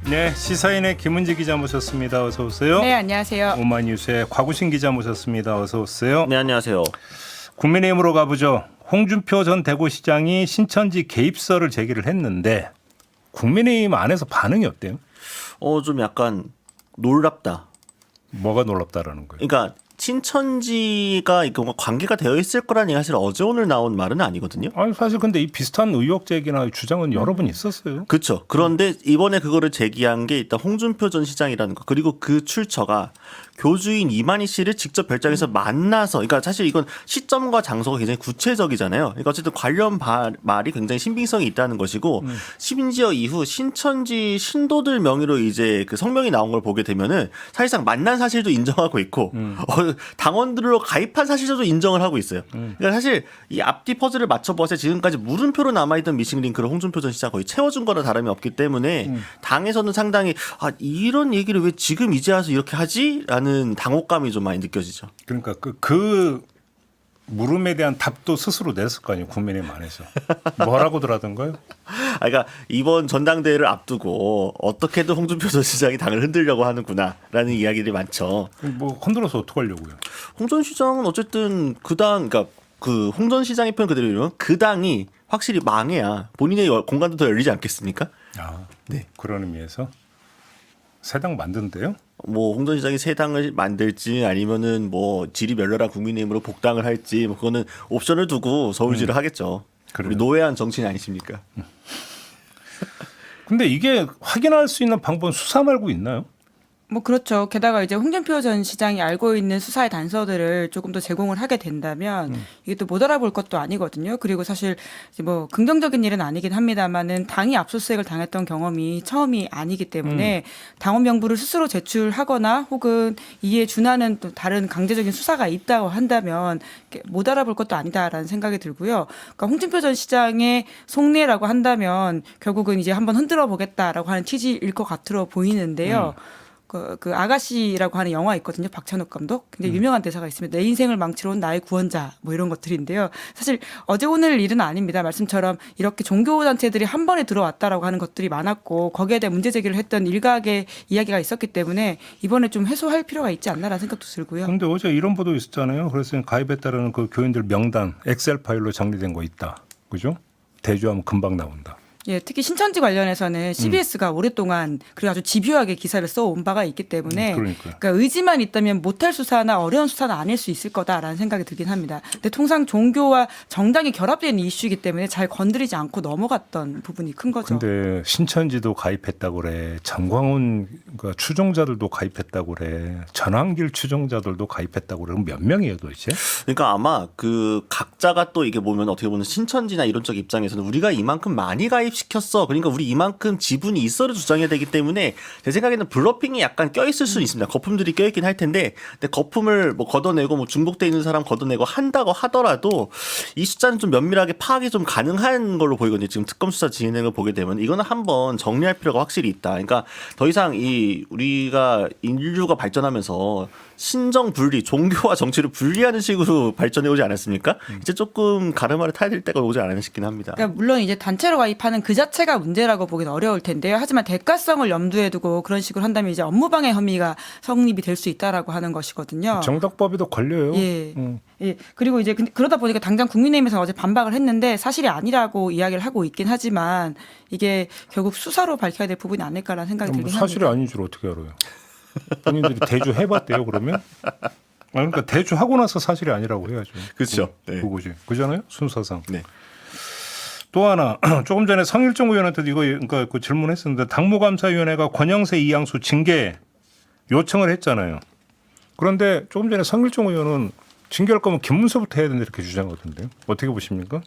네, 시사인의 김은지 기자 모셨습니다. 어서 오세요. 네, 안녕하세요. 오마이뉴스의 곽우신 기자 모셨습니다. 어서 오세요. 네, 안녕하세요. 국민의힘으로 가보죠. 홍준표 전 대구시장이 신천지 개입설을 제기를 했는데 국민의힘 안에서 반응이 어때요? 좀 약간 놀랍다. 뭐가 놀랍다라는 거예요? 그러니까 신천지가 이거 관계가 되어 있을 거라는 얘기가 사실 어제 오늘 나온 말은 아니거든요. 아니 사실 근데 이 비슷한 의혹 제기나 주장은 여러 번 있었어요. 그렇죠. 그런데 이번에 그거를 제기한 게 일단 홍준표 전 시장이라는 거, 그리고 그 출처가 교주인 이만희 씨를 직접 별장에서 만나서, 그러니까 사실 이건 시점과 장소가 굉장히 구체적이잖아요. 그러니까 어쨌든 관련 말이 굉장히 신빙성이 있다는 것이고, 심지어 이후 신천지 신도들 명의로 이제 그 성명이 나온 걸 보게 되면은 사실상 만난 사실도 인정하고 있고, 당원들로 가입한 사실도 인정을 하고 있어요. 그러니까 사실 이 앞뒤 퍼즐을 맞춰보았을 때 지금까지 물음표로 남아있던 미싱링크를 홍준표 전 시장 거의 채워준 거나 다름이 없기 때문에 당에서는 상당히 이런 얘기를 왜 지금 이제 와서 이렇게 하지? 라는 당혹감이 좀 많이 느껴지죠. 그러니까 그 물음에 대한 답도 스스로 냈을 거 아니에요. 국민의힘 안에서. 뭐라고들 하던가요? 그러니까 이번 전당대회를 앞두고 어떻게든 홍준표 전 시장이 당을 흔들려고 하는구나라는 이야기들이 많죠. 뭐 흔들어서 어떡하려고요? 홍 전 시장은 어쨌든 그러니까 그 홍 전 시장의 표현 그대로면 그 당이 확실히 망해야 본인의 공간도 더 열리지 않겠습니까? 네. 그런 의미에서 새 당 만든대요? 뭐 홍 전 시장이 새 당을 만들지 아니면은 뭐 질이 멸렬한 국민의힘으로 복당을 할지 뭐 그거는 옵션을 두고 서울지를 하겠죠. 우리 노회한 정치인 아니십니까? 근데 이게 확인할 수 있는 방법은 수사 말고 있나요? 뭐 그렇죠. 게다가 이제 홍준표 전 시장이 알고 있는 수사의 단서들을 조금 더 제공을 하게 된다면 이게 또 못 알아볼 것도 아니거든요. 그리고 사실 이제 뭐 긍정적인 일은 아니긴 합니다만은 당이 압수수색을 당했던 경험이 처음이 아니기 때문에 당원 명부를 스스로 제출하거나 혹은 이에 준하는 또 다른 강제적인 수사가 있다고 한다면 못 알아볼 것도 아니다라는 생각이 들고요. 그러니까 홍준표 전 시장의 속내라고 한다면 결국은 이제 한번 흔들어 보겠다라고 하는 취지일 것 같아 보이는데요. 그 아가씨라고 하는 영화 있거든요. 박찬욱 감독. 굉장히 유명한 대사가 있습니다. 내 인생을 망치러 온 나의 구원자 뭐 이런 것들인데요. 사실 어제 오늘 일은 아닙니다. 말씀처럼 이렇게 종교단체들이 한 번에 들어왔다라고 하는 것들이 많았고 거기에 대한 문제 제기를 했던 일각의 이야기가 있었기 때문에 이번에 좀 해소할 필요가 있지 않나라는 생각도 들고요. 그런데 어제 이런 보도 있었잖아요. 그래서 가입에 따르는 그 교인들 명단 엑셀 파일로 정리된 거 있다. 그죠? 대조하면 금방 나온다. 예, 특히 신천지 관련해서는 CBS가 오랫동안 그리고 아주 집요하게 기사를 써온 바가 있기 때문에 그러니까 의지만 있다면 못할 수사나 어려운 수사는 아닐 수 있을 거다라는 생각이 들긴 합니다. 근데 통상 종교와 정당이 결합된 이슈이기 때문에 잘 건드리지 않고 넘어갔던 부분이 큰 거죠. 근데 신천지도 가입했다고 그래. 정광훈 추종자들도 가입했다고 그래. 전환길 추종자들도 가입했다고 그래. 그럼 몇 명이에요 도대체? 그러니까 아마 그 각자가 또 이게 보면 어떻게 보면 신천지나 이런 쪽 입장에서는 우리가 이만큼 많이 가입시켰어. 그러니까 우리 이만큼 지분이 있어를 주장해야 되기 때문에 제 생각에는 블러핑이 약간 껴있을 수는 있습니다. 거품들이 껴있긴 할 텐데 근데 거품을 뭐 걷어내고 뭐 중복돼 있는 사람 걷어내고 한다고 하더라도 이 숫자는 좀 면밀하게 파악이 좀 가능한 걸로 보이거든요. 지금 특검 수사 진행을 보게 되면 이거는 한번 정리할 필요가 확실히 있다. 그러니까 더 이상 우리가 인류가 발전하면서 신정 분리, 종교와 정치를 분리하는 식으로 발전해 오지 않았습니까? 이제 조금 가르마를 타야 될 때가 오지 않았나 싶긴 합니다. 그러니까 물론 이제 단체로 가입하는 그 자체가 문제라고 보기는 어려울 텐데요. 하지만 대가성을 염두에 두고 그런 식으로 한다면 이제 업무방해 혐의가 성립이 될 수 있다라고 하는 것이거든요. 정당법에도 걸려요. 예. 예. 그리고 이제 그러다 보니까 당장 국민의힘에서 어제 반박을 했는데 사실이 아니라고 이야기를 하고 있긴 하지만 이게 결국 수사로 밝혀야 될 부분이 아닐까라는 생각이 들긴 합니다. 사실이 아닌 줄 어떻게 알아요? 본인들이 대주해봤대요 그러면? 그러니까 대주하고 나서 사실이 아니라고 해야죠. 그렇죠. 네. 그거지. 그잖아요 순서상. 네. 또 하나 조금 전에 성일종 의원한테도 이거 그러니까 그 질문했었는데 당무감사위원회가 권영세 이양수 징계 요청을 했잖아요. 그런데 조금 전에 성일종 의원은 징계할 거면 김문수부터 해야 된다 이렇게 주장하던데요. 어떻게 보십니까?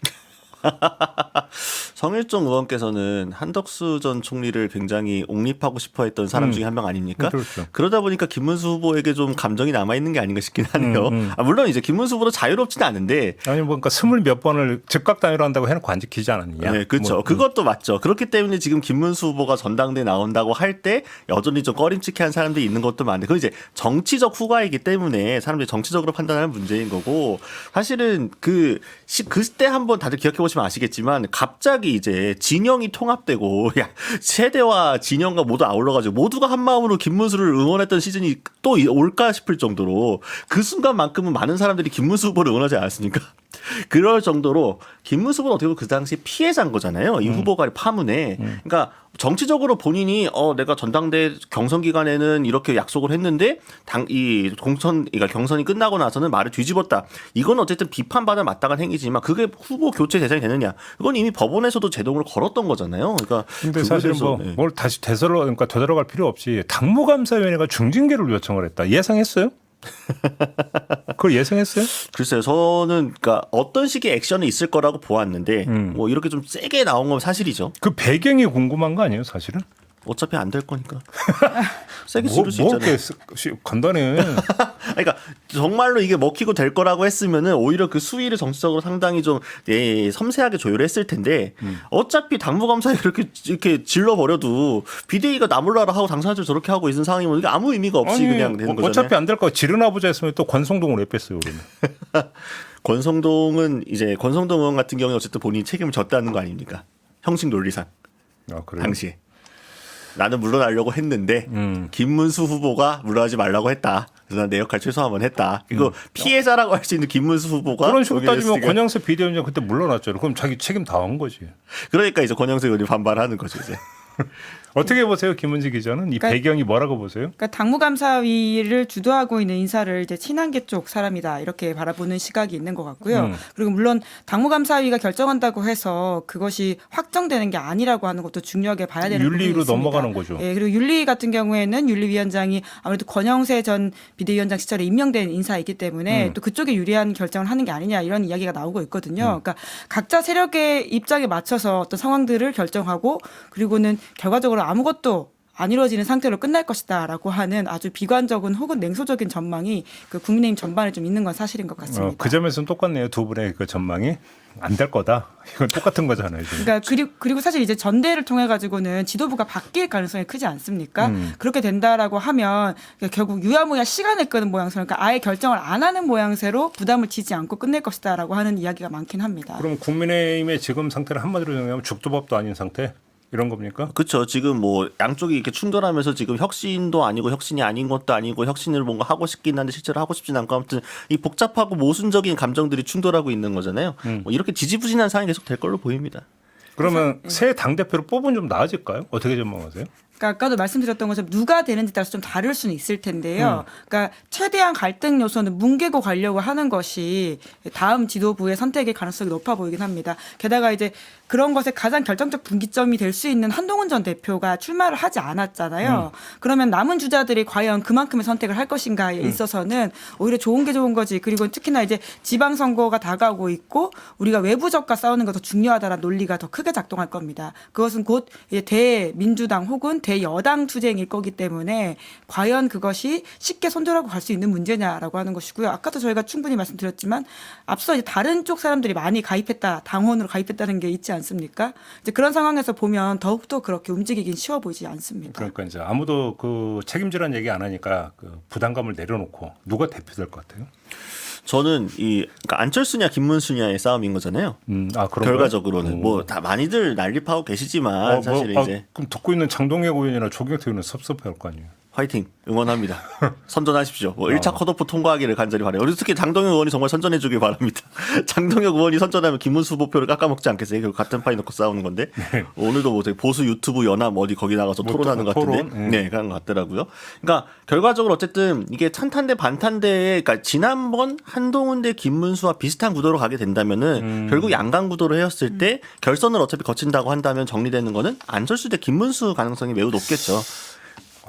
성일종 의원께서는 한덕수 전 총리를 굉장히 옹립하고 싶어했던 사람 중에 한 명 아닙니까? 그렇죠. 그러다 보니까 김문수 후보에게 좀 감정이 남아 있는 게 아닌가 싶긴 하네요. 물론 이제 김문수 후보도 자유롭지는 않은데 아니 그러니까 20몇 번을 즉각 단위로 한다고 해놓고 안 지키지 않았느냐? 네, 그렇죠. 그것도 맞죠. 그렇기 때문에 지금 김문수 후보가 전당대에 나온다고 할 때 여전히 좀 꺼림칙해한 사람들이 있는 것도 많은데 그건 이제 정치적 후과이기 때문에 사람들이 정치적으로 판단하는 문제인 거고 사실은 그때 한번 다들 기억해 들어보시면 아시겠지만 갑자기 이제 진영이 통합되고 야 세대와 진영과 모두 아울러가지고 모두가 한 마음으로 김문수를 응원했던 시즌이 또 올까 싶을 정도로 그 순간만큼은 많은 사람들이 김문수 후보를 응원하지 않았습니까? 그럴 정도로 김문수 후보는 어떻게 보면 그 당시에 피해자인 거잖아요. 이 후보 간의 파문에. 그러니까 정치적으로 본인이 내가 전당대 경선 기간에는 이렇게 약속을 했는데 그러니까 경선이 끝나고 나서는 말을 뒤집었다. 이건 어쨌든 비판받을 마땅한 행위지만 그게 후보 교체 대상이 되느냐? 그건 이미 법원에서도 제동을 걸었던 거잖아요. 그러니까 근데 사실 뭘 다시 그러니까 되돌아갈 필요 없이 당무감사위원회가 중징계를 요청을 했다. 예상했어요? 그걸 예상했어요? 글쎄요, 저는 그러니까 어떤 식의 액션이 있을 거라고 보았는데 뭐 이렇게 좀 세게 나온 건 사실이죠. 그 배경이 궁금한 거 아니에요, 사실은? 어차피 안 될 거니까. 세게 지를 수 뭐 있잖아요. 이렇게 간단해. 그러니까 정말로 이게 먹히고 될 거라고 했으면은 오히려 그 수위를 정치적으로 상당히 좀 섬세하게 조율했을 텐데 어차피 당무감사에 이렇게 질러버려도 비대위가 나 몰라라 하고 당사자들 저렇게 하고 있는 상황이면 이게 아무 의미가 없이 그냥 되는 거잖아요. 어차피 안 될 거 지르나 보자 했으면 또 권성동을 왜 뺐어요, 그러면? 권성동 의원 같은 경우에 어쨌든 본인이 책임을 졌다는 거 아닙니까? 형식 논리상. 아, 그래요? 당시에. 나는 물러나려고 했는데 김문수 후보가 물러나지 말라고 했다. 그래서 난 내 역할 최소한번 했다. 이거 피해자라고 할 수 있는 김문수 후보가 그런 식으로 따지면 했으니까. 권영세 비대위원장 그때 물러났잖아요. 그럼 자기 책임 다 한 거지. 그러니까 이제 권영세 의원이 반발하는 거죠 이제. 어떻게 보세요, 김은지 기자는? 이 그러니까 배경이 뭐라고 보세요? 그러니까 당무감사위를 주도하고 있는 인사를 이제 친한계 쪽 사람이다 이렇게 바라보는 시각이 있는 것 같고요. 그리고 물론 당무감사위가 결정한다고 해서 그것이 확정되는 게 아니라고 하는 것도 중요하게 봐야 되는 부분이 윤리로 있습니다. 넘어가는 거죠. 예, 그리고 윤리 같은 경우에는 윤리위원장이 아무래도 권영세 전 비대위원장 시절에 임명된 인사이기 때문에 또 그쪽에 유리한 결정을 하는 게 아니냐 이런 이야기가 나오고 있거든요. 그러니까 각자 세력의 입장에 맞춰서 어떤 상황들을 결정하고 그리고는 결과적으로 아무것도 안 이루어지는 상태로 끝날 것이다라고 하는 아주 비관적인 혹은 냉소적인 전망이 그 국민의힘 전반에 좀 있는 건 사실인 것 같습니다. 그 점에서는 똑같네요. 두 분의 그 전망이 안 될 거다. 이건 똑같은 거잖아요. 지금. 그러니까 그리고 사실 이제 전대를 통해 가지고는 지도부가 바뀔 가능성이 크지 않습니까? 그렇게 된다라고 하면 결국 유야무야 시간을 끄는 모양새로 그러니까 아예 결정을 안 하는 모양새로 부담을 지지 않고 끝낼 것이다라고 하는 이야기가 많긴 합니다. 그럼 국민의힘의 지금 상태를 한마디로 정리하면 죽도밥도 아닌 상태? 이런 겁니까? 그렇죠. 지금 뭐 양쪽이 이렇게 충돌하면서 지금 혁신도 아니고 혁신이 아닌 것도 아니고 혁신을 뭔가 하고 싶긴 한데 실제로 하고 싶진 않고 아무튼 이 복잡하고 모순적인 감정들이 충돌하고 있는 거잖아요. 뭐 이렇게 지지부진한 상황이 계속 될 걸로 보입니다. 그러면 새 당대표를 뽑으면 좀 나아질까요? 어떻게 전망하세요? 그러니까 아까도 말씀드렸던 것처럼 누가 되는지 따라서 좀 다를 수는 있을 텐데요. 그러니까 최대한 갈등 요소는 뭉개고 가려고 하는 것이 다음 지도부의 선택의 가능성이 높아 보이긴 합니다. 게다가 이제 그런 것에 가장 결정적 분기점이 될 수 있는 한동훈 전 대표가 출마를 하지 않았잖아요. 그러면 남은 주자들이 과연 그만큼의 선택을 할 것인가에 있어서는 오히려 좋은 게 좋은 거지. 그리고 특히나 이제 지방선거가 다가오고 있고 우리가 외부적과 싸우는 거 더 중요하다라는 논리가 더 크게 작동할 겁니다. 그것은 곧 이제 대민주당 혹은 대여당 투쟁일 거기 때문에 과연 그것이 쉽게 손절하고 갈 수 있는 문제냐라고 하는 것이고요. 아까도 저희가 충분히 말씀드렸지만 앞서 이제 다른 쪽 사람들이 많이 가입했다, 당원으로 가입했다는 게 있지 않습니까? 이제 그런 상황에서 보면 더욱더 그렇게 움직이긴 쉬워 보이지 않습니다. 그러니까 이제 아무도 그 책임지라는 얘기 안 하니까 그 부담감을 내려놓고 누가 대표될 것 같아요? 저는 그러니까 안철수냐 김문수냐의 싸움인 거잖아요. 그런 결과적으로는 뭐 다 많이들 난립하고 계시지만 사실 이제 그럼 듣고 있는 장동혁 의원이나 조경태 의원은 섭섭해할 거 아니에요. 화이팅 응원합니다. 선전하십시오. 뭐 1차 컷오프 통과하기를 간절히 바라요. 우리 특히 장동혁 의원이 정말 선전해주길 바랍니다. 장동혁 의원이 선전하면 김문수 후보표를 깎아먹지 않겠어요? 결국 같은 판이 놓고 싸우는 건데 오늘도 뭐 보수 유튜브 연합 어디 거기 나가서 뭐 토론하는 것 같은데 네 그런 것 같더라고요. 그러니까 결과적으로 어쨌든 이게 찬탄대 반탄대에 그러니까 지난번 한동훈 대 김문수와 비슷한 구도로 가게 된다면은 결국 양강 구도로 헤었을 때 결선을 어차피 거친다고 한다면 정리되는 거는 안철수 대 김문수 가능성이 매우 높겠죠.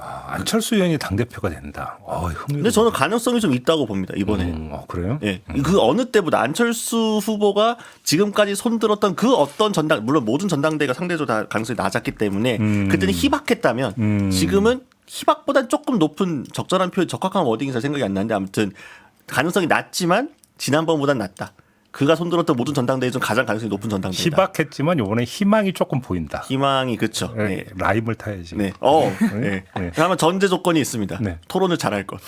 안철수 의원이 당대표가 된다. 근데 저는 가능성이 좀 있다고 봅니다, 이번에. 그래요? 예. 그 어느 때보다 안철수 후보가 지금까지 손들었던 그 어떤 전당, 물론 모든 전당대회가 상대적으로 다 가능성이 낮았기 때문에 그때는 희박했다면 지금은 희박보단 조금 높은 적절한 표현, 적합한 워딩이라 생각이 안 나는데 아무튼 가능성이 낮지만 지난번보단 낮다. 그가 손들었던 모든 전당대회 중 가장 가능성이 높은 전당대회다. 희박했지만 이번에 희망이 조금 보인다. 희망이 그렇죠. 네, 네. 라임을 타야지. 네. 네. 네. 그러면 전제 조건이 있습니다. 네. 토론을 잘할 것.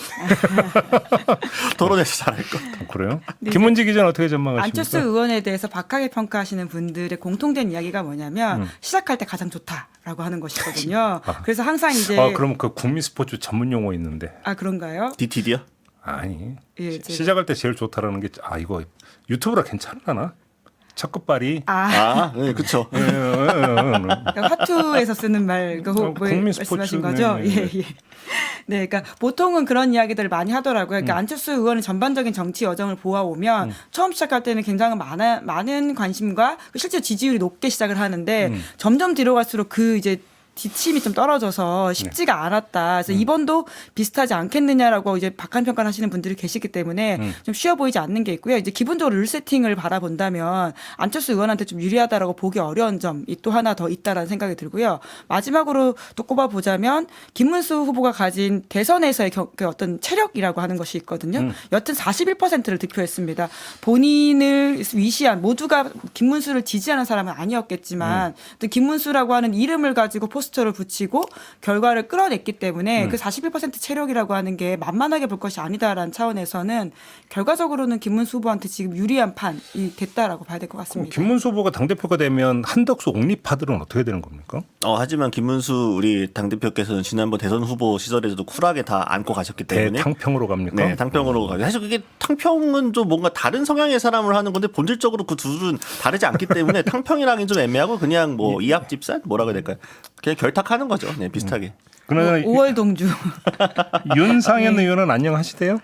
토론에서 잘할 것. 그래요? 네, 김문지 기자는 어떻게 전망하십니까? 안철수 의원에 대해서 박하게 평가하시는 분들의 공통된 이야기가 뭐냐면 시작할 때 가장 좋다라고 하는 것이거든요. 그래서 항상 이제 그럼 그 국민 스포츠 전문 용어 있는데. 그런가요? DTD요? 아니. 예, 제가- 시작할 때 제일 좋다라는 게 이거 유튜브라 괜찮나? 첫 끝발이. 네, 그렇죠. 그러니까 화투에서 쓰는 말, 국민 스포츠, 말씀하신 거죠? 네, 네. 예, 예. 네, 그러니까 보통은 그런 이야기들을 많이 하더라고요. 그러니까 안철수 의원의 전반적인 정치 여정을 보아오면 처음 시작할 때는 굉장히 많은 관심과 실제 지지율이 높게 시작을 하는데 점점 뒤로 갈수록 그 이제 지침이 좀 떨어져서 쉽지가 않았다. 그래서 이번도 비슷하지 않겠느냐라고 이제 박한 평가를 하시는 분들이 계시기 때문에 좀 쉬워 보이지 않는 게 있고요. 이제 기본적으로 룰 세팅을 바라본다면 안철수 의원한테 좀 유리하다라고 보기 어려운 점이 또 하나 더 있다라는 생각이 들고요. 마지막으로 또 꼽아보자면 김문수 후보가 가진 대선에서의 그 어떤 체력이라고 하는 것이 있거든요. 여튼 41%를 득표했습니다. 본인을 위시한 모두가 김문수를 지지하는 사람은 아니었겠지만 또 김문수라고 하는 이름을 가지고 포스터를 붙이고 결과를 끌어냈기 때문에 그 41% 체력이라고 하는 게 만만하게 볼 것이 아니다라는 차원에서는 결과적으로는 김문수 후보한테 지금 유리한 판이 됐다라고 봐야 될 것 같습니다. 김문수 후보가 당대표가 되면 한덕수 옹립파들은 어떻게 되는 겁니까? 하지만 김문수 우리 당대표께서는 지난번 대선 후보 시절에도 쿨하게 다 안고 가셨기 때문에 대탕평으로 갑니까? 네, 탕평으로 가죠. 사실 그게 탕평은 좀 뭔가 다른 성향의 사람을 하는 건데 본질적으로 그 둘은 다르지 않기 때문에 탕평이라기는 좀 애매하고 그냥 뭐 이합집산 뭐라고 해야 될까요? 그냥 결탁하는 거죠. 네, 비슷하게. 그러나 5월 동주. 윤상현 의원은 안녕하시대요?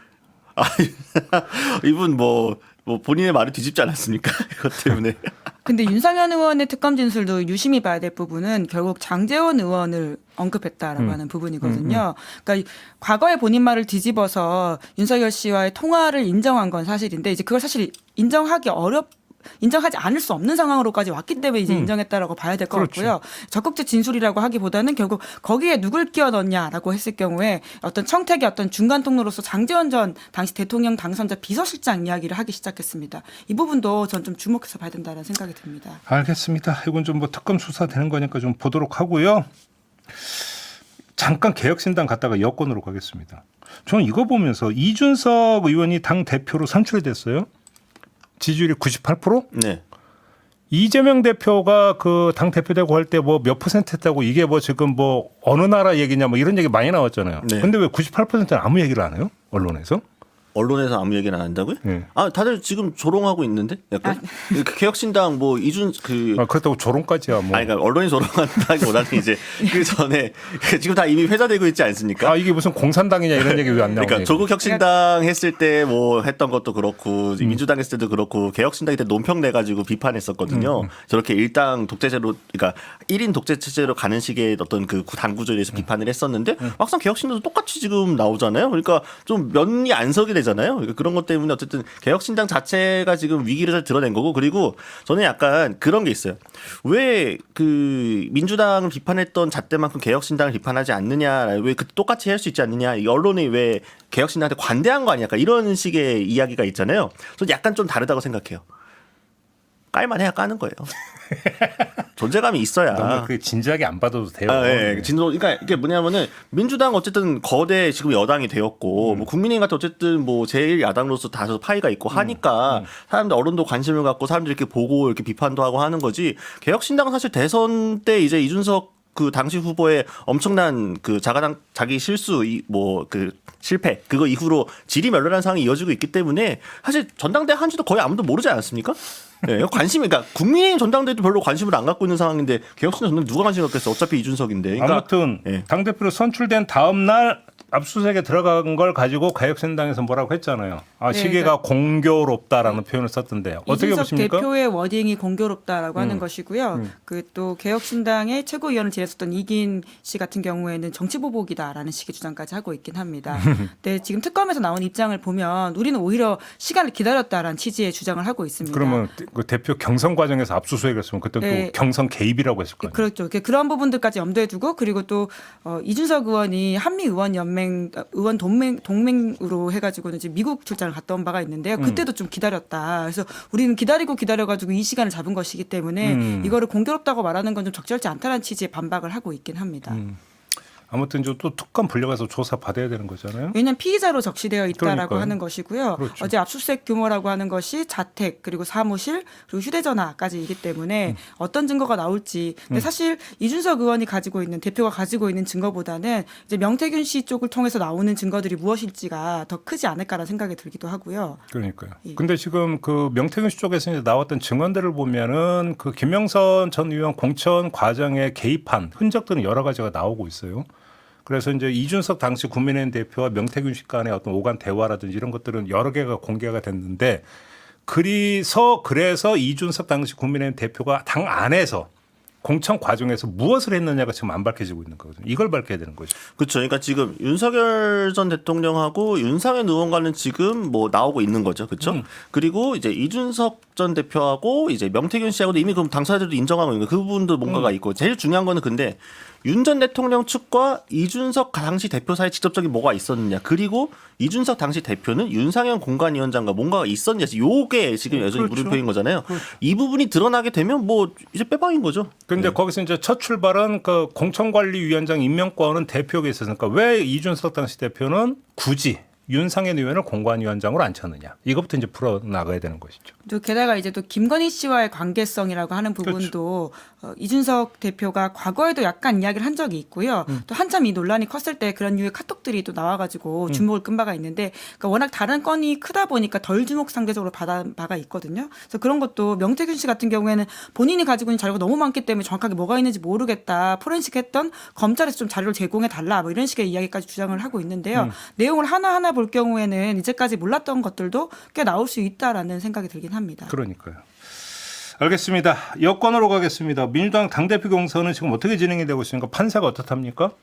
이분 뭐 본인의 말을 뒤집지 않았습니까? 그것 때문에. 근데 윤상현 의원의 특검 진술도 유심히 봐야 될 부분은 결국 장제원 의원을 언급했다라고 하는 부분이거든요. 그러니까 과거에 본인 말을 뒤집어서 윤석열 씨와의 통화를 인정한 건 사실인데 이제 그걸 사실 인정하지 않을 수 없는 상황으로까지 왔기 때문에 이제 인정했다라고 봐야 될 것 그렇죠. 같고요. 적극적 진술이라고 하기보다는 결국 거기에 누굴 끼워 넣냐라고 했을 경우에 어떤 청택의 어떤 중간 통로로서 장제원 전 당시 대통령 당선자 비서실장 이야기를 하기 시작했습니다. 이 부분도 전 좀 주목해서 봐야 된다는 생각이 듭니다. 알겠습니다. 이건 좀 뭐 특검 수사 되는 거니까 좀 보도록 하고요. 잠깐 개혁신당 갔다가 여권으로 가겠습니다. 저는 이거 보면서 이준석 의원이 당 대표로 선출됐어요. 지지율이 98%? 네. 이재명 대표가 그 당 대표 되고 할 때 뭐 몇 퍼센트 했다고 이게 뭐 지금 뭐 어느 나라 얘기냐 뭐 이런 얘기 많이 나왔잖아요. 네. 근데 왜 98%는 아무 얘기를 안 해요? 언론에서? 언론에서 아무 얘기는 안 한다고요? 네. 다들 지금 조롱하고 있는데 약간 개혁신당 뭐 이준 그렇다고 조롱까지야 뭐. 그러니까 언론이 조롱한다기보다는 이제 그 전에 지금 다 이미 회자되고 있지 않습니까? 이게 무슨 공산당이냐 이런 얘기 왜 안 나오냐. 그러니까 조국 혁신당 했을 때 뭐 했던 것도 그렇고 민주당 했을 때도 그렇고 개혁신당이 때 논평 내 가지고 비판했었거든요. 저렇게 일당 독재제로 그러니까 1인 독재 체제로 가는 식의 어떤 그 당 구조에 대해서 비판을 했었는데 막상 개혁신당도 똑같이 지금 나오잖아요. 그러니까 좀 면이 안 서게 되잖아요. 그러니까 그런 것 때문에 어쨌든 개혁신당 자체가 지금 위기를 잘 드러낸 거고 그리고 저는 약간 그런 게 있어요. 왜 그 민주당을 비판했던 잣대만큼 개혁신당을 비판하지 않느냐, 왜 그 똑같이 할 수 있지 않느냐, 이 언론이 왜 개혁신당한테 관대한 거 아니야? 약간 이런 식의 이야기가 있잖아요. 저는 약간 좀 다르다고 생각해요. 깔만해야 까는 거예요. 존재감이 있어야. 너무 그 진지하게 안 받아도 돼요. 네. 그러니까 이게 뭐냐면은 민주당 어쨌든 거대 지금 여당이 되었고 뭐 국민의힘 같은 어쨌든 뭐 제일 야당으로서 다소 파이가 있고 하니까 사람들 언론도 관심을 갖고 사람들이 이렇게 보고 이렇게 비판도 하고 하는 거지. 개혁신당은 사실 대선 때 이제 이준석 그 당시 후보의 엄청난 그 자기 실수 뭐 그 실패 그거 이후로 질이 멸렬한 상황이 이어지고 있기 때문에 사실 전당대회 한지도 거의 아무도 모르지 않았습니까? 네, 관심이 그러니까 국민의힘 전당대회도 별로 관심을 안 갖고 있는 상황인데 개혁신당 전당 누가 관심 갖겠어? 어차피 이준석인데. 그러니까 아무튼 예. 당 대표로 선출된 다음 날 압수수색에 들어간 걸 가지고 개혁신당에서 뭐라고 했잖아요. 네, 시기가 공교롭다라는 표현을 썼던데요. 어떻게 이준석 보십니까? 대표의 워딩이 공교롭다라고 하는 것이고요. 그 또 개혁신당의 최고위원을 지냈었던 이긴 씨 같은 경우에는 정치보복이다라는 식의 주장까지 하고 있긴 합니다. 근데 지금 특검에서 나온 입장을 보면 우리는 오히려 시간을 기다렸다라는 취지의 주장을 하고 있습니다. 그러면 그 대표 경선 과정에서 압수수색을 했으면 그때 네. 또 경선 개입이라고 했을 거예요. 그렇죠. 그런 부분들까지 염두에 두고 그리고 또 이준석 의원이 한미의원연맹 연맹 의원 동맹으로 해가지고는 지금 미국 출장을 갔다 온 바가 있는데요. 그때도 좀 기다렸다. 그래서 우리는 기다려가지고 이 시간을 잡은 것이기 때문에 이거를 공교롭다고 말하는 건 좀 적절치 않다는 취지의 반박을 하고 있긴 합니다. 아무튼 이제 또 특검 불려가서 조사 받아야 되는 거잖아요. 왜냐하면 피의자로 적시되어 있다라고 그러니까요. 하는 것이고요. 그렇죠. 어제 압수수색 규모라고 하는 것이 자택 그리고 사무실 그리고 휴대전화까지이기 때문에 어떤 증거가 나올지. 근데 사실 이준석 의원이 가지고 있는 대표가 가지고 있는 증거보다는 이제 명태균 씨 쪽을 통해서 나오는 증거들이 무엇일지가 더 크지 않을까라는 생각이 들기도 하고요. 그러니까요. 예. 근데 지금 그 명태균 씨 쪽에서 이제 나왔던 증언들을 보면은 그 김영선 전 의원 공천 과정에 개입한 흔적들은 여러 가지가 나오고 있어요. 그래서 이제 이준석 당시 국민의힘 대표와 명태균 씨 간의 어떤 오간 대화라든지 이런 것들은 여러 개가 공개가 됐는데 그래서 이준석 당시 국민의힘 대표가 당 안에서 공천 과정에서 무엇을 했느냐가 지금 안 밝혀지고 있는 거거든요. 이걸 밝혀야 되는 거죠. 그렇죠. 그러니까 지금 윤석열 전 대통령하고 윤상현 의원과는 지금 뭐 나오고 있는 거죠. 그렇죠? 그리고 이제 이준석 전 대표하고 이제 명태균 씨하고도 이미 그럼 당사자들도 인정하고 있는 거. 그 부분도 뭔가가 있고 제일 중요한 거는 근데 윤 전 대통령 측과 이준석 당시 대표 사이에 직접적인 뭐가 있었느냐. 그리고 이준석 당시 대표는 윤상현 공관위원장과 뭔가가 있었냐. 요게 지금 여전히 그렇죠. 물음표인 거잖아요. 그렇죠. 이 부분이 드러나게 되면 뭐 이제 빼박인 거죠. 근데 거기서 이제 첫 출발은 그 공천관리위원장 임명권은 대표에게 있었으니까 왜 이준석 당시 대표는 굳이 윤상현 의원을 공관위원장으로 앉혔느냐. 이것부터 이제 풀어나가야 되는 것이죠. 또 게다가 이제 또 김건희 씨와의 관계성이라고 하는 부분도 이준석 대표가 과거에도 약간 이야기를 한 적이 있고요. 또 한참 이 논란이 컸을 때 그런 유의 카톡들이 또 나와가지고 주목을 끈 바가 있는데 그러니까 워낙 다른 건이 크다 보니까 덜 주목 상대적으로 받은 바가 있거든요. 그래서 그런 것도 명태균 씨 같은 경우에는 본인이 가지고 있는 자료가 너무 많기 때문에 정확하게 뭐가 있는지 모르겠다. 포렌식 했던 검찰에서 좀 자료를 제공해 달라. 뭐 이런 식의 이야기까지 주장을 하고 있는데요. 내용을 하나하나 볼 경우에는 이제까지 몰랐던 것들도 꽤 나올 수 있다라는 생각이 들긴 합니다. 그러니까요. 알겠습니다. 여권으로 가겠습니다. 민주당 당대표 경선은 지금 어떻게 진행이 되고 있습니까? 판세가 어떻답니까?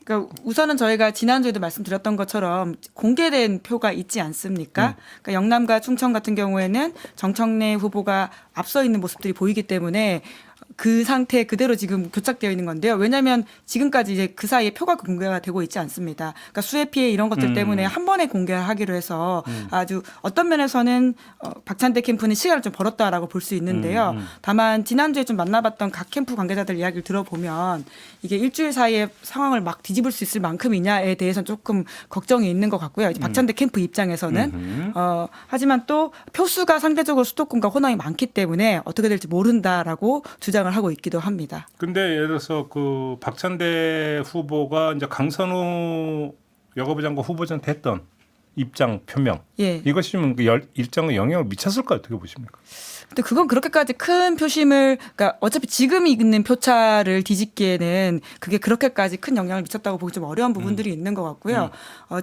그러니까 우선은 저희가 지난주에도 말씀드렸던 것처럼 공개된 표가 있지 않습니까? 그러니까 영남과 충청 같은 경우에는 정청래 후보가 앞서 있는 모습들이 보이기 때문에 그 상태 그대로 지금 교착되어 있는 건데요. 왜냐하면 지금까지 이제 그 사이에 표가 공개가 되고 있지 않습니다. 그러니까 수혜 피해 이런 것들 때문에 한 번에 공개하기로 해서 아주 어떤 면에서는 박찬대 캠프는 시간을 좀 벌었다라고 볼 수 있는데요. 다만 지난주에 좀 만나봤던 각 캠프 관계자들 이야기를 들어보면 이게 일주일 사이에 상황을 막 뒤집을 수 있을 만큼이냐에 대해서는 조금 걱정이 있는 것 같고요. 이제 박찬대 캠프 입장에서는 하지만 또 표수가 상대적으로 수도권과 호남이 많기 때문에 어떻게 될지 모른다라고 주장을 하고 있기도 합니다. 근데 예를 들어서 그 박찬대 후보가 이제 강선우 여가부 장관 후보자한테 했던 입장 표명 예. 이것이 좀 일정의 영향을 미쳤을까 어떻게 보십니까? 근데 그건 그렇게까지 큰 표심을 그러니까 어차피 지금 있는 표차를 뒤집기에는 그게 그렇게까지 큰 영향을 미쳤다고 보기 좀 어려운 부분들이 있는 것 같고요.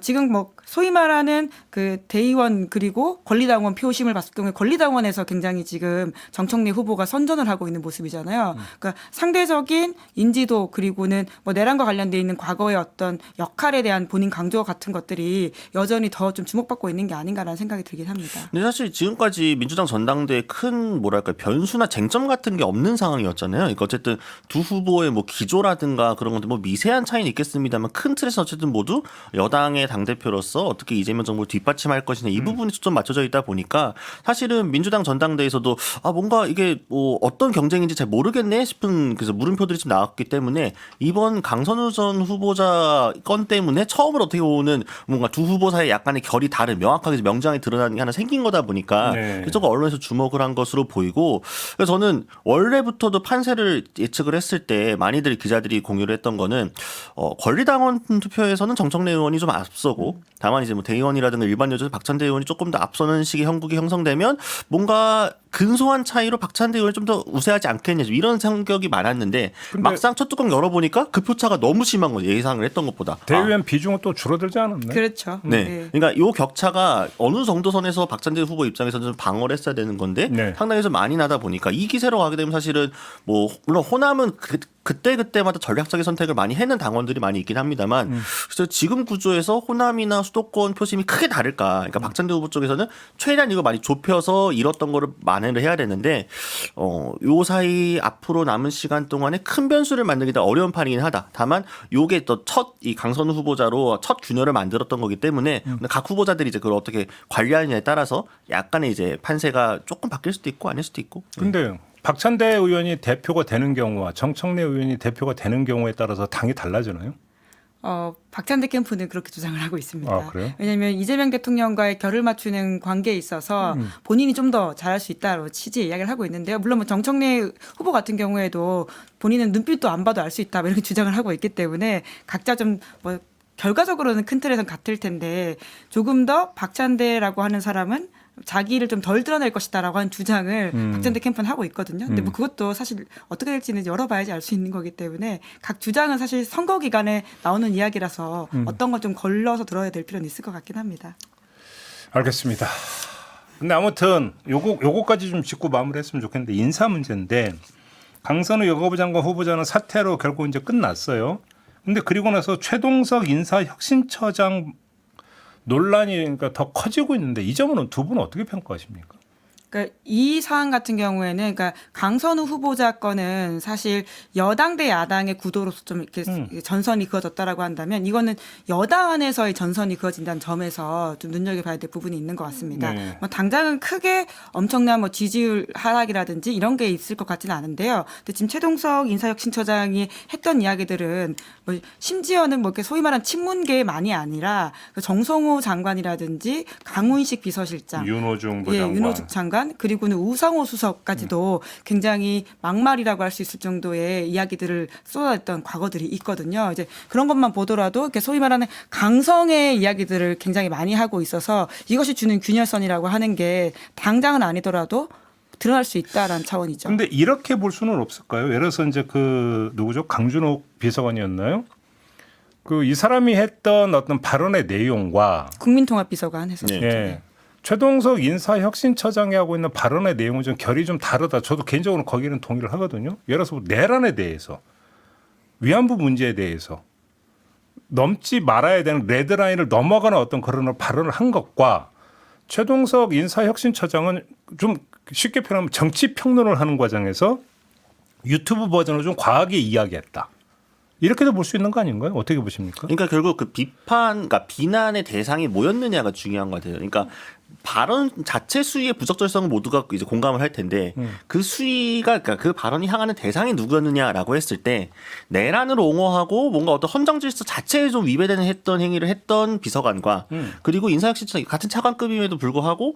지금 뭐 소위 말하는 그 대의원 그리고 권리당원 표심을 봤을 경우에 권리당원에서 굉장히 지금 정청래 후보가 선전을 하고 있는 모습이잖아요. 그러니까 상대적인 인지도 그리고는 뭐 내란과 관련돼 있는 과거의 어떤 역할에 대한 본인 강조 같은 것들이 여전히 더 좀 주목받고 있는 게 아닌가라는 생각이 들긴 합니다. 근데 사실 지금까지 민주당 전당대회 큰 뭐랄까 변수나 쟁점 같은 게 없는 상황이었잖아요. 그러니까 어쨌든 두 후보의 뭐 기조라든가 그런 것들 뭐 미세한 차이는 있겠습니다만 큰 틀에서 어쨌든 모두 여당의 당대표로서 어떻게 이재명 정부를 뒷받침할 것이냐 이 부분이 좀 맞춰져 있다 보니까 사실은 민주당 전당대회에서도 뭔가 이게 뭐 어떤 경쟁인지 잘 모르겠네 싶은 그래서 물음표들이 좀 나왔기 때문에 이번 강선우 전 후보자 건 때문에 처음으로 어떻게 보면 뭔가 두 후보 사이에 약간의 결이 다른 명확하게 명장이 드러나는 게 하나 생긴 거다 보니까 조금 언론에서 주목을 한 것으로 보이고 그래서 저는 원래부터도 판세를 예측을 했을 때 많이들 기자들이 공유를 했던 거는 권리당원 투표에서는 정청래 의원이 좀 앞서고 다만 이제 뭐 대의원이라든가 일반 여전히 박찬대 의원이 조금 더 앞서는 식의 형국이 형성되면 뭔가 근소한 차이로 박찬대 의원이 좀 더 우세하지 않겠냐 이런 생각이 많았는데 막상 첫 뚜껑 열어보니까 그 표차가 너무 심한 거죠. 예상을 했던 것보다. 대의원 비중은 또 줄어들지 않았나요? 그렇죠. 네. 그러니까 이 격차가 어느 정도 선에서 박찬대 후보 입장에서는 좀 방어를 했어야 되는 건데 상당히 좀 많이 나다 보니까 이 기세로 가게 되면 사실은 뭐 물론 호남은 그때마다 전략적인 선택을 많이 해는 당원들이 많이 있긴 합니다만 그래서 지금 구조에서 호남이나 수도권 표심이 크게 다를까. 그러니까 박찬대 후보 쪽에서는 최대한 이거 많이 좁혀서 잃었던 거를 만회를 해야 되는데 요 사이 앞으로 남은 시간 동안에 큰 변수를 만들기가 어려운 판이긴 하다. 다만 요게 또 첫 이 강선우 후보자로 첫 균열을 만들었던 거기 때문에 각 후보자들이 이제 그걸 어떻게 관리하느냐에 따라서 약간의 이제 판세가 조금 바뀔 수도 있고 아닐 수도 있고. 근데 박찬대 의원이 대표가 되는 경우와 정청래 의원이 대표가 되는 경우에 따라서 당이 달라지나요? 박찬대 캠프는 그렇게 주장을 하고 있습니다. 아, 그래요? 왜냐하면 이재명 대통령과의 결을 맞추는 관계에 있어서 본인이 좀 더 잘할 수 있다로 취지의 이야기를 하고 있는데요. 물론 뭐 정청래 후보 같은 경우에도 본인은 눈빛도 안 봐도 알 수 있다 이렇게 주장을 하고 있기 때문에 각자 좀 뭐 결과적으로는 큰 틀에서는 같을 텐데 조금 더 박찬대라고 하는 사람은 자기를 좀 덜 드러낼 것이다라고 하는 주장을 박찬대 캠프는 하고 있거든요. 근데 뭐 그것도 사실 어떻게 될지는 열어봐야지 알 수 있는 거기 때문에 각 주장은 사실 선거 기간에 나오는 이야기라서 어떤 걸 좀 걸러서 들어야 될 필요는 있을 것 같긴 합니다. 알겠습니다. 근데 아무튼 요거까지 좀 짚고 마무리했으면 좋겠는데 인사 문제인데 강선우 여가부 장관 후보자는 사퇴로 결국 이제 끝났어요. 근데 그리고 나서 최동석 인사혁신처장 논란이 그러니까 더 커지고 있는데 이 점은 두 분은 어떻게 평가하십니까? 그러니까 이 사안 같은 경우에는 그러니까 강선우 후보자 건은 사실 여당 대 야당의 구도로서 좀 이렇게 전선이 그어졌다라고 한다면 이거는 여당 안에서의 전선이 그어진다는 점에서 좀 눈여겨봐야 될 부분이 있는 것 같습니다. 네. 뭐 당장은 크게 엄청난 뭐 지지율 하락이라든지 이런 게 있을 것 같지는 않은데요. 근데 지금 최동석 인사혁신처장이 했던 이야기들은 뭐 심지어는 뭐 이렇게 소위 말하는 친문계만이 아니라 정성호 장관이라든지 강훈식 비서실장, 윤호중 예, 부장관. 윤호중 장관 그리고는 우상호 수석까지도 굉장히 막말이라고 할 수 있을 정도의 이야기들을 쏟아냈던 과거들이 있거든요. 이제 그런 것만 보더라도 이렇게 소위 말하는 강성의 이야기들을 굉장히 많이 하고 있어서 이것이 주는 균열선이라고 하는 게 당장은 아니더라도 드러날 수 있다라는 차원이죠. 근데 이렇게 볼 수는 없을까요? 예를 들어서 이제 그 누구죠? 강준옥 비서관이었나요? 그 이 사람이 했던 어떤 발언의 내용과 국민통합비서관 해서 네. 예. 최동석 인사혁신처장이 하고 있는 발언의 내용은 좀 결이 좀 다르다. 저도 개인적으로 거기는 동의를 하거든요. 예를 들어서 내란에 대해서 위안부 문제에 대해서 넘지 말아야 되는 레드라인을 넘어가는 어떤 그런 발언을 한 것과 최동석 인사혁신처장은 좀 쉽게 표현하면 정치 평론을 하는 과정에서 유튜브 버전으로 좀 과하게 이야기했다. 이렇게도 볼 수 있는 거 아닌가요? 어떻게 보십니까? 그러니까 결국 그 그러니까 비난의 대상이 뭐였느냐가 중요한 것 같아요. 그러니까 발언 자체 수위의 부적절성은 모두가 이제 공감을 할 텐데 그 수위가 그러니까 그 발언이 향하는 대상이 누구였느냐라고 했을 때 내란을 옹호하고 뭔가 어떤 헌정 질서 자체에 좀 위배되는 했던 행위를 했던 비서관과 그리고 인사혁신처 같은 차관급임에도 불구하고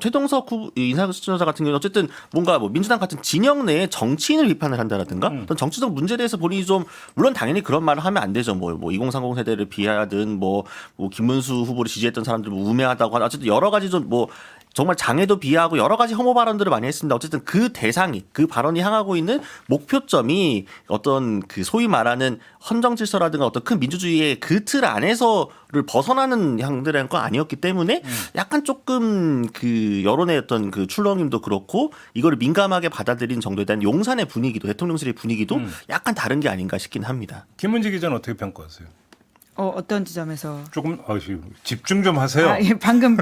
최동석 인사혁신처자 같은 경우는 어쨌든 뭔가 뭐 민주당 같은 진영 내에 정치인을 비판을 한다라든가 어떤 정치적 문제에 대해서 본인이 좀 물론 당연히 그런 말을 하면 안 되죠. 뭐 2030 세대를 비하하든 뭐 김문수 후보를 지지했던 사람들 뭐 우매하다고 하든 어쨌든 여러 가지 좀 뭐 정말 장애도 비하하고 여러 가지 혐오 발언들을 많이 했습니다. 어쨌든 그 대상이 그 발언이 향하고 있는 목표점이 어떤 그 소위 말하는 헌정 질서라든가 어떤 큰 민주주의의 그 틀 안에서를 벗어나는 향들의 건 아니었기 때문에 약간 조금 그 여론의 어떤 그 출렁임도 그렇고 이거를 민감하게 받아들인 정도에 대한 용산의 분위기도 대통령실의 분위기도 약간 다른 게 아닌가 싶긴 합니다. 김문지 기자는 어떻게 평가하세요? 어떤 지점에서? 조금 집중 좀 하세요. 예, 방금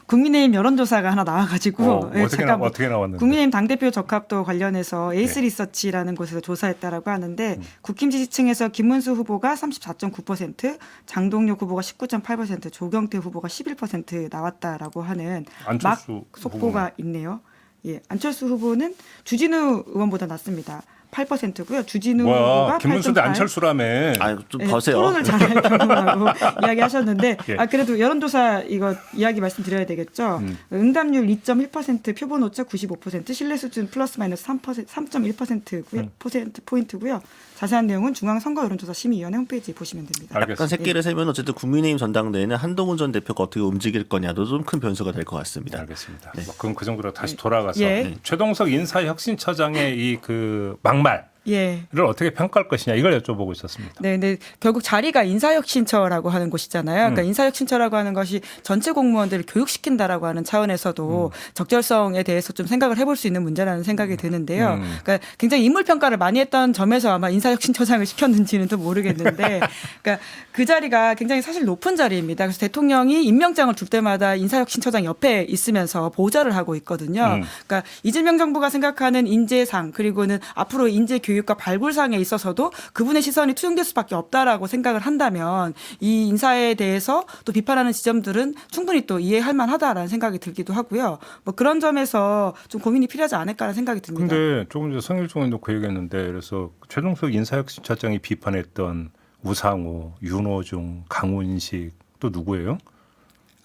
국민의힘 여론조사가 하나 나와가지고 어떻게 나왔는데? 국민의힘 당대표 적합도 관련해서 에이스 리서치라는 곳에서 조사했다라고 하는데 국힘 지지층에서 김문수 후보가 34.9%, 장동혁 후보가 19.8%, 조경태 후보가 11% 나왔다라고 하는 막 속보가 있네요. 예, 안철수 후보는 주진우 의원보다 낮습니다. 8%고요. 주진우 후보가 김문수인데 8.8%. 안철수라며. 좀 거세요. 토론을 잘했다고 이야기하셨는데 그래도 여론조사 이거 이야기 말씀드려야 되겠죠. 응답률 2.1%, 표본 오차 95%, 신뢰 수준 플러스 마이너스 3.1% 포인트고요. 자세한 내용은 중앙선거 여론조사 심의위원회 홈페이지 보시면 됩니다. 약간 새끼를 세면 어쨌든 국민의힘 전당대회는 한동훈 전 대표가 어떻게 움직일 거냐도 좀 큰 변수가 될 것 같습니다. 알겠습니다. 그럼 그 정도로 다시 돌아가서 최동석 인사혁신처장의 이 그 막말 예. 어떻게 평가할 것이냐 이걸 여쭤보고 있었습니다. 네, 근데 결국 자리가 인사혁신처라고 하는 곳이잖아요. 그러니까 인사혁신처라고 하는 것이 전체 공무원들을 교육시킨다라고 하는 차원에서도 적절성에 대해서 좀 생각을 해볼 수 있는 문제라는 생각이 드는데요. 그러니까 굉장히 인물 평가를 많이 했던 점에서 아마 인사혁신처장을 시켰는지는 또 모르겠는데, 그러니까 그 자리가 굉장히 사실 높은 자리입니다. 그래서 대통령이 임명장을 줄 때마다 인사혁신처장 옆에 있으면서 보좌를 하고 있거든요. 그러니까 이재명 정부가 생각하는 인재상 그리고는 앞으로 인재 교육과 발굴상에 있어서도 그분의 시선이 투영될 수밖에 없다라고 생각을 한다면 이 인사에 대해서 또 비판하는 지점들은 충분히 또 이해할 만하다라는 생각이 들기도 하고요. 뭐 그런 점에서 좀 고민이 필요하지 않을까라는 생각이 듭니다. 근데 조금 전에 성일종 의원도 그 얘기했는데 그래서 최종석 인사혁신처장이 비판했던 우상호, 윤호중, 강훈식 또 누구예요?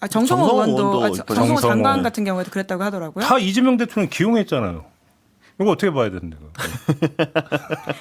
정성호 의원도 있고, 정성호 정성호. 장관 같은 경우에도 그랬다고 하더라고요. 다 이재명 대통령 기용했잖아요. 이거 어떻게 봐야 되는데?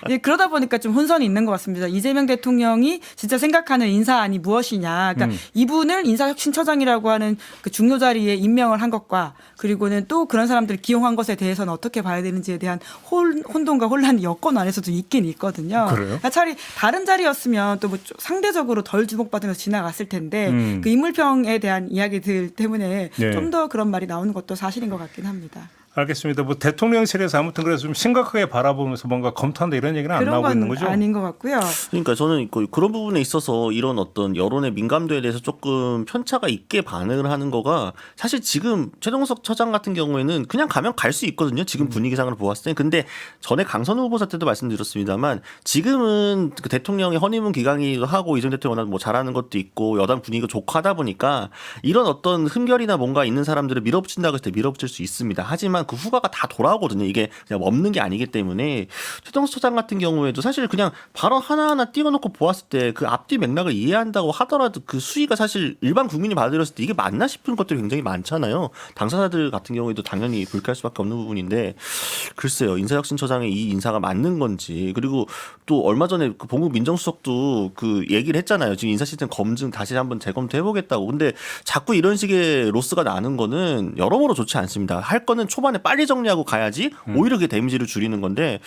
예, 그러다 보니까 좀 혼선이 있는 것 같습니다. 이재명 대통령이 진짜 생각하는 인사안이 무엇이냐. 그러니까 이분을 인사혁신처장이라고 하는 그 중요 자리에 임명을 한 것과 그리고는 또 그런 사람들을 기용한 것에 대해서는 어떻게 봐야 되는지에 대한 혼돈과 혼란이 여권 안에서도 있긴 있거든요. 그래요? 그러니까 차라리 다른 자리였으면 또 뭐 상대적으로 덜 주목받으면서 지나갔을 텐데 그 인물평에 대한 이야기들 때문에 네. 좀 더 그런 말이 나오는 것도 사실인 것 같긴 합니다. 알겠습니다. 뭐 대통령실에서 아무튼 그래서 좀 심각하게 바라보면서 뭔가 검토한다 이런 얘기는 안 그런 나오고 있는 건 거죠? 아닌 것 같고요. 그러니까 저는 그런 부분에 있어서 이런 어떤 여론의 민감도에 대해서 조금 편차가 있게 반응을 하는 거가 사실 지금 최종석 처장 같은 경우에는 그냥 가면 갈 수 있거든요. 지금 분위기상으로 보았을 때. 근데 전에 강선우 후보자 때도 말씀드렸습니다만 지금은 그 대통령의 허니문 기간이기도 하고 이전 대통령 워낙 뭐 잘하는 것도 있고 여당 분위기가 좋고 하다 보니까 이런 어떤 흠결이나 뭔가 있는 사람들을 밀어붙인다고 했을 때 밀어붙일 수 있습니다. 하지만 그 후가가 다 돌아오거든요. 이게 그냥 없는 게 아니기 때문에 최종석 처장 같은 경우에도 사실 그냥 발언 하나하나 띄워놓고 보았을 때 그 앞뒤 맥락을 이해한다고 하더라도 그 수위가 사실 일반 국민이 받아들였을 때 이게 맞나 싶은 것들이 굉장히 많잖아요. 당사자들 같은 경우에도 당연히 불쾌할 수밖에 없는 부분인데 글쎄요. 인사혁신처장의 이 인사가 맞는 건지 그리고 또 얼마 전에 그 봉국 민정수석도 그 얘기를 했잖아요. 지금 인사 시스템 검증 다시 한번 재검토해보겠다고. 근데 자꾸 이런 식의 로스가 나는 거는 여러모로 좋지 않습니다. 할 거는 초반에 빨리 정리하고 가야지 오히려 그게 데미지를 줄이는 건데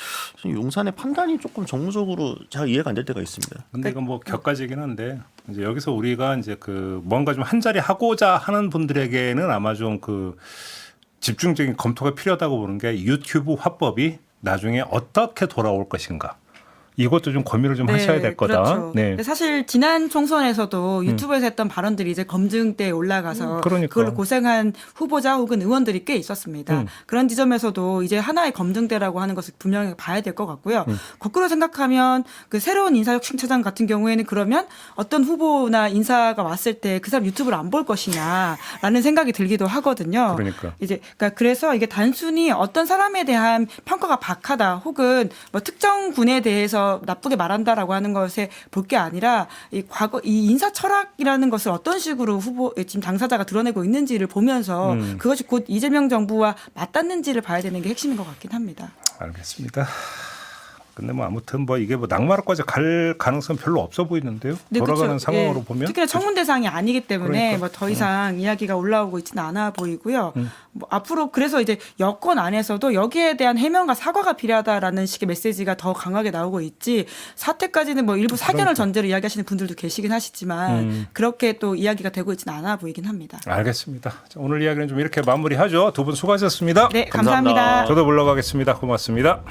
용산의 판단이 조금 정무적으로 잘 이해가 안 될 때가 있습니다. 근데 이건 뭐 격가지긴 한데 이제 여기서 우리가 이제 그 뭔가 좀 한 자리 하고자 하는 분들에게는 아마 좀 그 집중적인 검토가 필요하다고 보는 게 유튜브 화법이 나중에 어떻게 돌아올 것인가. 이것도 좀 고민을 좀 하셔야 될 거다. 그렇죠. 네. 근데 사실 지난 총선에서도 유튜브에서 했던 발언들이 이제 검증대에 올라가서 그러니까. 그걸로 고생한 후보자 혹은 의원들이 꽤 있었습니다. 그런 지점에서도 이제 하나의 검증대라고 하는 것을 분명히 봐야 될 것 같고요. 거꾸로 생각하면 그 새로운 인사혁신처장 같은 경우에는 그러면 어떤 후보나 인사가 왔을 때 그 사람 유튜브를 안 볼 것이냐라는 생각이 들기도 하거든요. 그러니까. 이제 그러니까 그래서 이게 단순히 어떤 사람에 대한 평가가 박하다 혹은 뭐 특정 군에 대해서 나쁘게 말한다라고 하는 것에 볼 게 아니라 이 과거 이 인사 철학이라는 것을 어떤 식으로 후보 지금 당사자가 드러내고 있는지를 보면서 그것이 곧 이재명 정부와 맞닿는지를 봐야 되는 게 핵심인 것 같긴 합니다. 알겠습니다. 근데 뭐 아무튼 뭐 이게 뭐 낙마로까지 갈 가능성 별로 없어 보이는데요. 네, 돌아가는 그렇죠. 상황으로 예. 보면 특히나 청문 대상이 아니기 때문에 그러니까. 뭐 더 이상 이야기가 올라오고 있지는 않아 보이고요. 뭐 앞으로 그래서 이제 여권 안에서도 여기에 대한 해명과 사과가 필요하다라는 식의 메시지가 더 강하게 나오고 있지 사태까지는 뭐 일부 사견을 전제로 이야기하시는 분들도 계시긴 하시지만 그렇게 또 이야기가 되고 있지는 않아 보이긴 합니다. 알겠습니다. 자, 오늘 이야기는 좀 이렇게 마무리하죠. 두 분 수고하셨습니다. 네, 감사합니다. 감사합니다. 저도 물러가겠습니다. 고맙습니다.